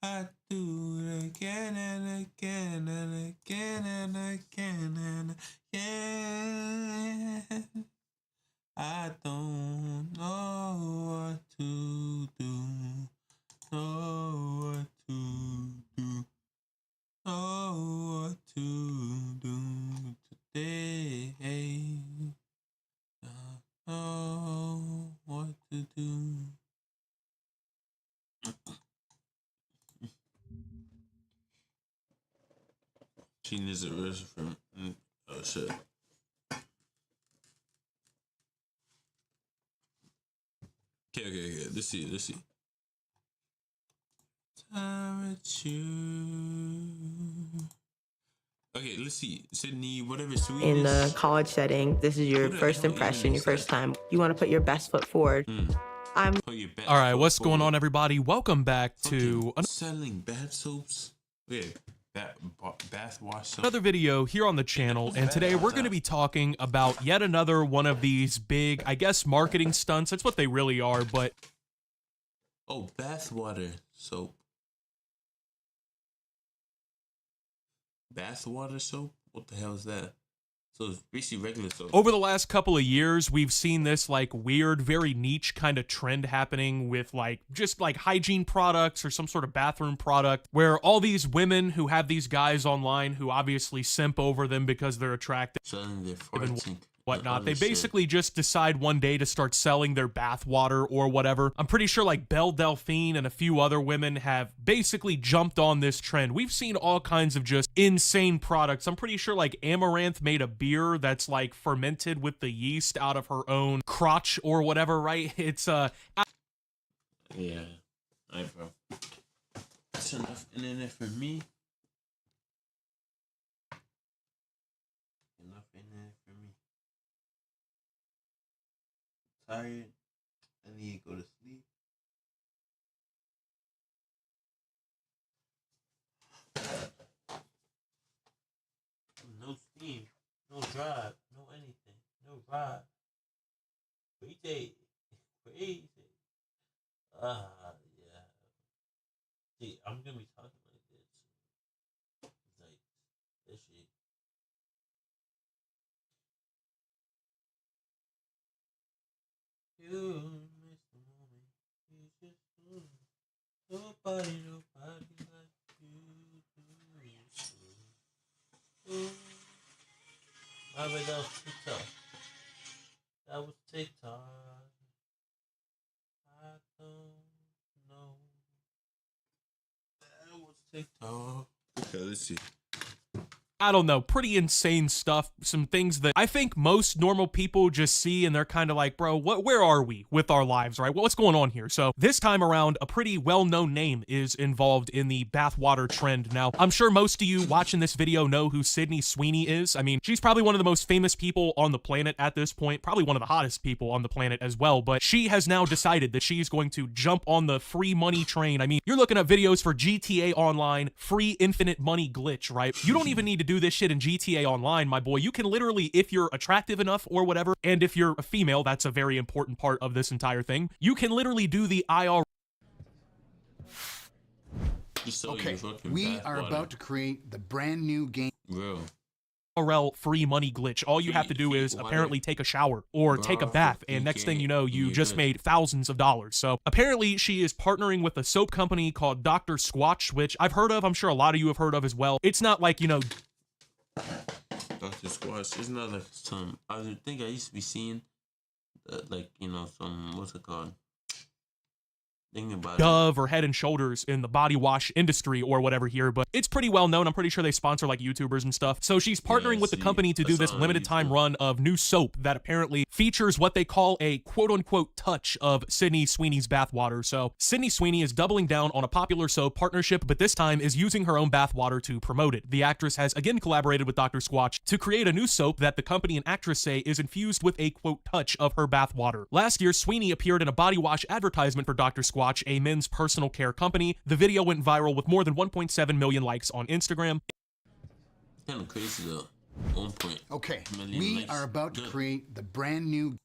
I do it again and again and again and again and again. I don't know what to do. Know what to do. Know what to do today. Know what to do. She needs a rest from. Oh shit. Okay. Let's see. Time with you. Okay, let's see. Sydney, whatever sweet in the college setting, this is your first impression, your first time. You want to put your best foot forward. All right, what's going on, everybody? Welcome back to selling bath soaps. Yeah, bath wash soap. Another video here on the channel, and today we're going to be talking about yet another one of these big, I guess, marketing stunts. That's what they really are, but... Oh, bath water soap. Bath water soap? What the hell is that? So it's basically regular soap. Over the last couple of years, we've seen this like weird, very niche kind of trend happening with like just like hygiene products or some sort of bathroom product where all these women who have these guys online who obviously simp over them because they're attractive selling their farts and whatnot. They basically just decide one day to start selling their bath water or whatever. I'm pretty sure like Belle Delphine and a few other women have basically jumped on this trend. We've seen all kinds of just insane products. I'm pretty sure like Amaranth made a beer that's like fermented with the yeast out of her own crotch or whatever, right? It's yeah, alright, bro. That's enough internet for me. Enough internet for me. Tired. I need to go to sleep. No steam, no drive, no anything, no ride. Crazy. Yeah. See, I'm gonna be talking like this. Like this shit. You miss the moment. You just do. Nobody like you do. My bad, that was TikTok. That was TikTok. I don't know. That was TikTok. Okay, let's see. I don't know, pretty insane stuff. Some things that I think most normal people just see and they're kind of like, bro, where are we with our lives, right? What's going on here? So this time around, a pretty well-known name is involved in the bathwater trend. Now, I'm sure most of you watching this video know who Sydney Sweeney is. I mean, she's probably one of the most famous people on the planet at this point, probably one of the hottest people on the planet as well, but she has now decided that she's going to jump on the free money train. I mean, you're looking at videos for GTA Online, free infinite money glitch, right? You don't even need to do this shit in GTA Online, my boy. You can literally, if you're attractive enough or whatever, and if you're a female, that's a very important part of this entire thing, you can literally do the IR. Okay, we are about to create the brand new game. Bro. Free money glitch. All you have to do is apparently take a shower or take a bath, and next thing you know, you just made thousands of dollars. So apparently she is partnering with a soap company called Dr. Squatch, which I've heard of. I'm sure a lot of you have heard of as well. It's not like, you know, Dr. Squatch. It's not like some. I think I used to be seeing, like, you know, some, what's it called? Thinking about Dove or Head and Shoulders in the body wash industry or whatever here, but it's pretty well known. I'm pretty sure they sponsor like YouTubers and stuff. So she's partnering with the company to do this limited time run of new soap that apparently features what they call a quote unquote touch of Sydney Sweeney's bathwater. So Sydney Sweeney is doubling down on a popular soap partnership, but this time is using her own bathwater to promote it. The actress has again collaborated with Dr. Squatch to create a new soap that the company and actress say is infused with a quote touch of her bathwater. Last year, Sweeney appeared in a body wash advertisement for Dr. Squatch, a men's personal care company. The video went viral with more than 1.7 million likes on Instagram. Kind of crazy though. 1 point. Okay, we are about to create the brand new.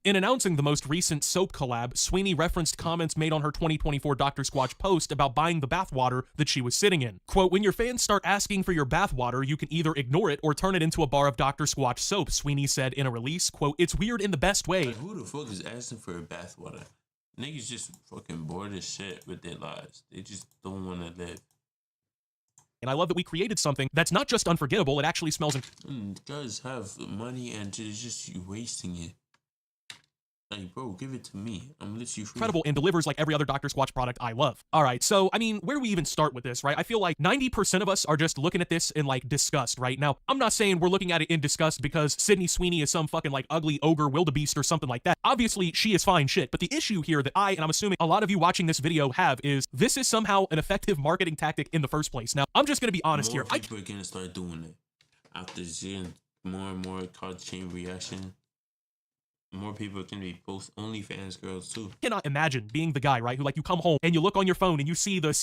In announcing the most recent soap collab, Sweeney referenced comments made on her 2024 Dr. Squatch post about buying the bathwater that she was sitting in. Quote, when your fans start asking for your bathwater, you can either ignore it or turn it into a bar of Dr. Squatch soap, Sweeney said in a release. Quote, it's weird in the best way. Like, who the fuck is asking for a bathwater? Niggas just fucking bored as shit with their lives. They just don't want to live. And I love that we created something that's not just unforgettable, it actually smells. Guys have money and it's just you wasting it. Like, bro, give it to me. I'm gonna let you free. Incredible and delivers like every other Dr. Squatch product I love. All right, so, I mean, where do we even start with this, right? I feel like 90% of us are just looking at this in like disgust, right? Now, I'm not saying we're looking at it in disgust because Sydney Sweeney is some fucking like ugly ogre wildebeest or something like that. Obviously, she is fine shit, but the issue here that and I'm assuming a lot of you watching this video have is this is somehow an effective marketing tactic in the first place. Now, I'm just gonna be honest here. People are gonna start doing it. After seeing more and more card chain reaction, more people can be post OnlyFans girls too. I cannot imagine being the guy, right, who like you come home and you look on your phone and you see the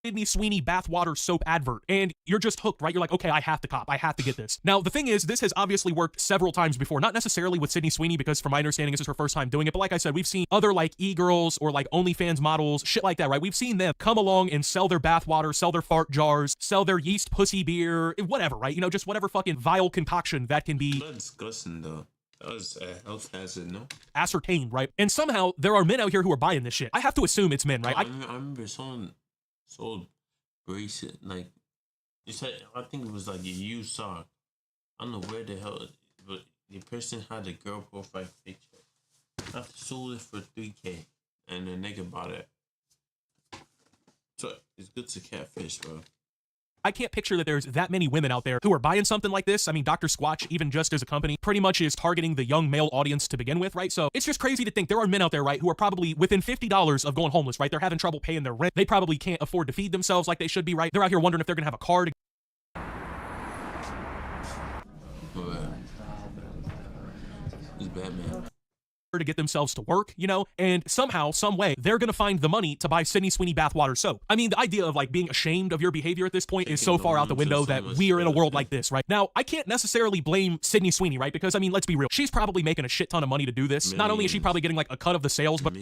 Sydney Sweeney bathwater soap advert, and you're just hooked, right? You're like, okay, I have to cop. I have to get this. Now, the thing is, this has obviously worked several times before, not necessarily with Sydney Sweeney, because from my understanding, this is her first time doing it, but like I said, we've seen other like e-girls or like OnlyFans models, shit like that, right? We've seen them come along and sell their bathwater, sell their fart jars, sell their yeast pussy beer, whatever, right? You know, just whatever fucking vile concoction that can be. That's disgusting, though. That was a health hazard, no? Ascertained, right? And somehow, there are men out here who are buying this shit. I have to assume it's men, right? I remember someone sold bracelet, like, you said, I think it was like a used sock. I don't know where the hell, but the person had a girl profile picture. I sold it for $3K, and the nigga bought it. So it's good to catfish, bro. I can't picture that there's that many women out there who are buying something like this. I mean, Dr. Squatch, even just as a company, pretty much is targeting the young male audience to begin with, right? So it's just crazy to think there are men out there, right, who are probably within $50 of going homeless, right? They're having trouble paying their rent. They probably can't afford to feed themselves like they should be, right? They're out here wondering if they're gonna have a car to He's Batman. to get themselves to work, you know, and somehow, some way, they're gonna find the money to buy Sydney Sweeney bathwater soap. I mean, the idea of like being ashamed of your behavior at this point is so far out the window that we are in a world like this, right? Now, I can't necessarily blame Sydney Sweeney, right? Because I mean, let's be real, she's probably making a shit ton of money to do this. Millions. Not only is she probably getting like a cut of the sales, but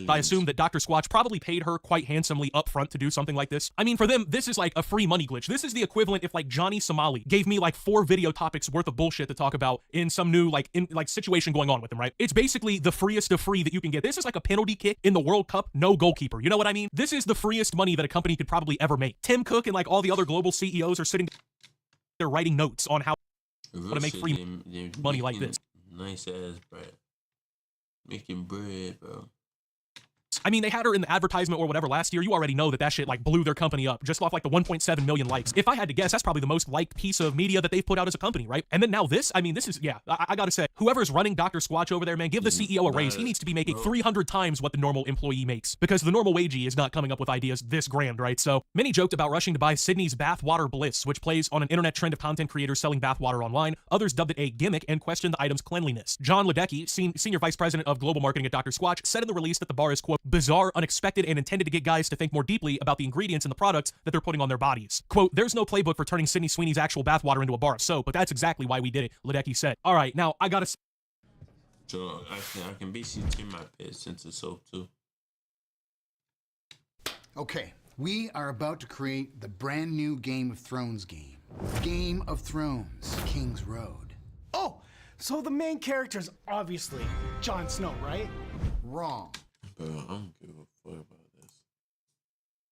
I assume that Dr. Squatch probably paid her quite handsomely up front to do something like this. I mean, for them, this is like a free money glitch. This is the equivalent if like Johnny Somali gave me like 4 video topics worth of bullshit to talk about in some new like situation going on with him, right? It's basically the freest of free that you can get. This is like a penalty kick in the World Cup, no goalkeeper. You know what I mean? This is the freest money that a company could probably ever make. Tim Cook and like all the other global CEOs are sitting there writing notes on how to make free money like this. Nice ass bread. Making bread, bro. I mean, they had her in the advertisement or whatever last year. You already know that shit like blew their company up just off like the 1.7 million likes. If I had to guess, that's probably the most liked piece of media that they've put out as a company, right? And then now this, I mean, this is, yeah, I gotta say, whoever's running Dr. Squatch over there, man, give the CEO a raise. He needs to be making 300 times what the normal employee makes, because the normal wagee is not coming up with ideas this grand, right? So many joked about rushing to buy Sydney's Bathwater Bliss, which plays on an internet trend of content creators selling bathwater online. Others dubbed it a gimmick and questioned the item's cleanliness. John Ledecky, senior vice president of global marketing at Dr. Squatch, said in the release that the bar is, quote, bizarre, unexpected, and intended to get guys to think more deeply about the ingredients in the products that they're putting on their bodies. Quote, there's no playbook for turning Sydney Sweeney's actual bathwater into a bar of soap, but that's exactly why we did it, Ledecky said. All right, now I gotta... So I can basically turn my piss into soap too. Okay, we are about to create the brand new Game of Thrones game. Game of Thrones, King's Road. Oh, so the main character is obviously Jon Snow, right? Wrong. Bro, I don't give a fuck about this.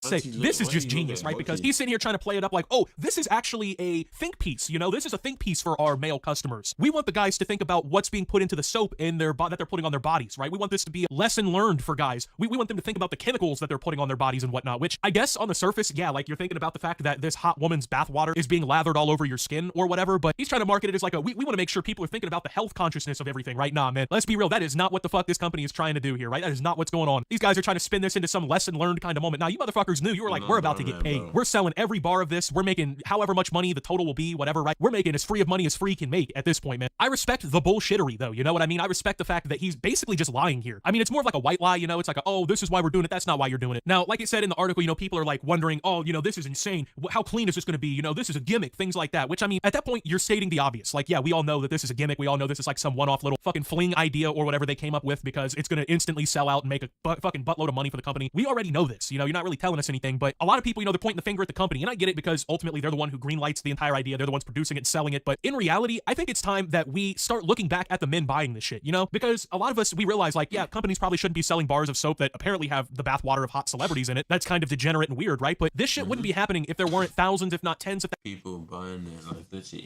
Say, this is just genius, right? Because he's sitting here trying to play it up like, oh, this is actually a think piece, you know? This is a think piece for our male customers. We want the guys to think about what's being put into the soap in their that they're putting on their bodies, right? We want this to be a lesson learned for guys. We want them to think about the chemicals that they're putting on their bodies and whatnot, which I guess on the surface, yeah, like you're thinking about the fact that this hot woman's bathwater is being lathered all over your skin or whatever, but he's trying to market it as like we want to make sure people are thinking about the health consciousness of everything, right? Nah, man, let's be real. That is not what the fuck this company is trying to do here, right? That is not what's going on. These guys are trying to spin this into some lesson learned kind of moment. Now, you motherfuckers investors knew, you were like, we're about to get paid. Bro. We're selling every bar of this. We're making however much money the total will be, whatever, right? We're making as free of money as free can make at this point, man. I respect the bullshittery though, you know what I mean? I respect the fact that he's basically just lying here. I mean, it's more of like a white lie, you know? It's like, oh, this is why we're doing it. That's not why you're doing it. Now, like it said in the article, you know, people are like wondering, oh, you know, this is insane. How clean is this going to be? You know, this is a gimmick, things like that, which I mean, at that point, you're stating the obvious. Like, yeah, we all know that this is a gimmick. We all know this is like some one-off little fucking fling idea or whatever they came up with because it's going to instantly sell out and make a fucking buttload of money for the company. We already know this, you know, you're not really telling us anything, but a lot of people, you know, they're pointing the finger at the company, and I get it because ultimately they're the one who greenlights the entire idea. They're the ones producing it and selling it. But in reality, I think it's time that we start looking back at the men buying this shit, you know, because a lot of us, we realize like, yeah, companies probably shouldn't be selling bars of soap that apparently have the bathwater of hot celebrities in it. That's kind of degenerate and weird, right? But this shit wouldn't be happening if there weren't thousands, if not tens of people buying it. Like literally,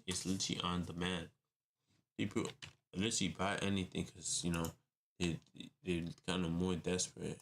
it's literally on demand. People literally buy anything because, you know, they're kind of more desperate.